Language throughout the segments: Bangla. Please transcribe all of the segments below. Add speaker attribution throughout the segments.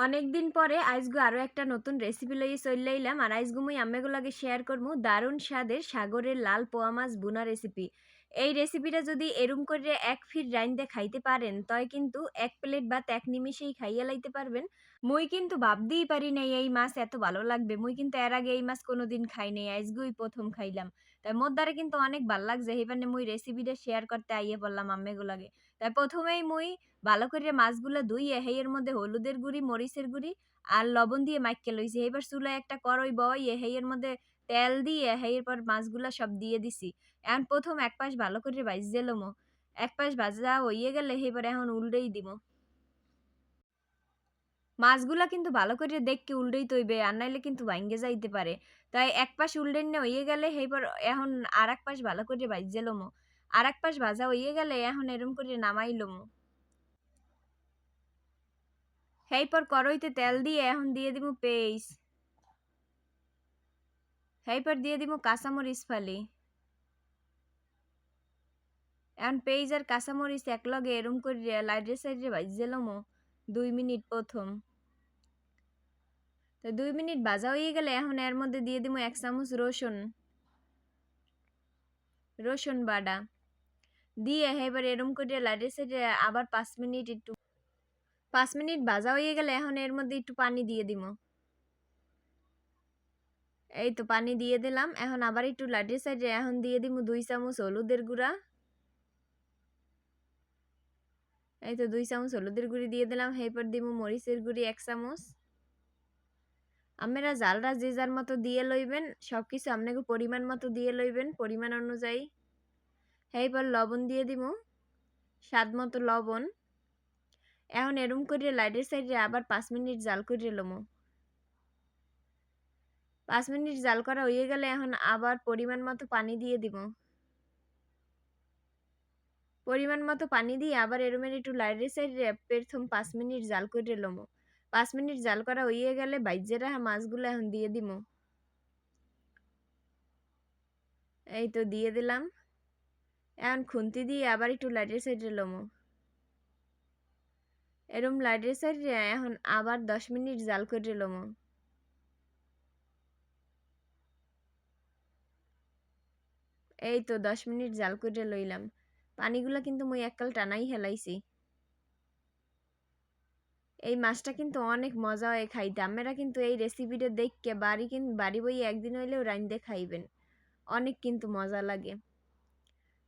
Speaker 1: অনেকদিন পরে আইজগু আরো একটা নতুন রেসিপি লইয়ে চইল্লা আইলাম আর আইজগু মুই আম্মেগুলাগে শেয়ার করমু দারুণ স্বাদের সাগরের লাল পোয়া মাছ বুনা রেসিপি। এই রেসিপিটা যদি এরম করে এক ফির রাইন্দে খাইতে পারেন তয় কিন্তু এক প্লেট ভাত এক নিমিষেই খাইয়া লাইতে পারবেন। মুই কিন্তু ভাবতেই পারি নাই এই মাছ এত ভালো লাগবে। মুই কিন্তু এর আগে এই মাছ কোনোদিন খাই নাই, আইজগুই প্রথম খাইলাম। তাই মোর দ্বারা কিন্তু অনেক ভাল লাগছে, সেইখানে মুই রেসিপিটা শেয়ার করতে আইয়ে পড়লাম আম্মেগুলাগে। তাই প্রথমেই মুই ভালো করে মাছগুলা ধুইয়ে এর মধ্যে হলুদের গুঁড়ি, মরিচের গুঁড়ি আর লবণ দিয়ে মাইখ্যা লইছি। এইবার চুলায় একটা কড়াই বহাইয়ে এর মধ্যে তেল দিয়ে এরপর মাছগুলা সব দিয়ে দিছি। এখন প্রথম এক পাশ ভালো করে ভাইজে লমু। এক পাশ ভাজা হইয়ে গেলে এইবার এখন উল্টেই দিমু। মাছগুলা কিন্তু ভালো করে দেখকে উল্টাইতে হইবে, আর নাইলে কিন্তু ভাইঙ্গে যাইতে পারে। তাই এক পাশ উল্টাইন্যা হইয়ে গেলে এইবার এখন আরেক পাশ ভালো করে ভাইজে লমু। আরেক পাশ ভাজা হইয়ে গেলে এখন এরম করে নামাই লমু। এরপর কড়াইতে তেল দিয়ে এখন দিয়ে দিমু পেঁয়াজ। এরপর দিয়ে দিমু কাঁচামরিচ ফালি। এখন পেঁয়াজ আর কাঁচামরিচ একলগে এরম করে লাইটে সাইডে ভাইজে লমু ২ মিনিট প্রথম। তো ২ মিনিট ভাজা হয়ে গেলে এখন এর মধ্যে দিয়ে দিমু ১ চামচ রসুন বাটা। দিয়ে এবার এরম করে লাইটে সাইডে আবার ৫ মিনিট ভাজা হয়ে গেলে এখন এর মধ্যে একটু পানি দিয়ে দিমু। এই তো পানি দিয়ে দিলাম। এখন আবার একটু লাইটে সাইডে এখন দিয়ে দিমু ২ চামচ হলুদের গুঁড়া। এই তো ২ চামচ হলুদের গুঁড়ি দিয়ে দিলাম। এরপর দিমু মরিচের গুঁড়ি ১ চামচ। আপনারা জালটা যে যার মতো দিয়ে লইবেন, সবকিছু আপনাকে পরিমাণ মতো দিয়ে লইবেন, পরিমাণ অনুযায়ী। এরপর লবণ দিয়ে দিমু, স্বাদ মতো লবণ। এখন এরম করে লাইটের সাইডে আবার ৫ মিনিট জাল করে লমু। ৫ মিনিট জাল করা হয়ে গেলে এখন আবার পরিমাণ মতো পানি দিয়ে দিমু। পরিমাণ মতো পানি দিয়ে আবার এরমের একটু লাইটের সাইডে প্রথম ৫ মিনিট জাল করে লমু। ৫ মিনিট জাল করা হয়ে গেলে ভাইজ্যা রাখা মাছগুলো এখন দিয়ে দিমু। এই তো দিয়ে দিলাম। এখন খুন্তি দিয়ে আবার একটু লাইটের সাইডে লমু। এরম লাইটের সাইডে এখন আবার ১০ মিনিট জাল করে লমু। এই তো ১০ মিনিট জাল করে লইলাম। পানিগুলা কিন্তু মুই এককাল টানাই হেলাইছি। এই মাছটা কিন্তু অনেক মজা হয় খাইতে। আপনারা কিন্তু এই রেসিপিটা দেখকে বাড়ি বইয়ে একদিন হইলেও রাইন্দে খাইবেন। অনেক কিন্তু মজা লাগে।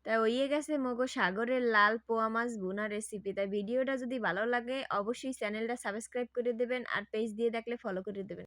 Speaker 1: তাই হইয়ে গেছে মগো সাগরের লাল পোয়া মাছ ভুনা রেসিপি। তাই ভিডিওটা যদি ভালো লাগে অবশ্যই চ্যানেলটা সাবস্ক্রাইব করে দেবেন আর পেজ দিয়ে দেখলে ফলো করে দেবেন।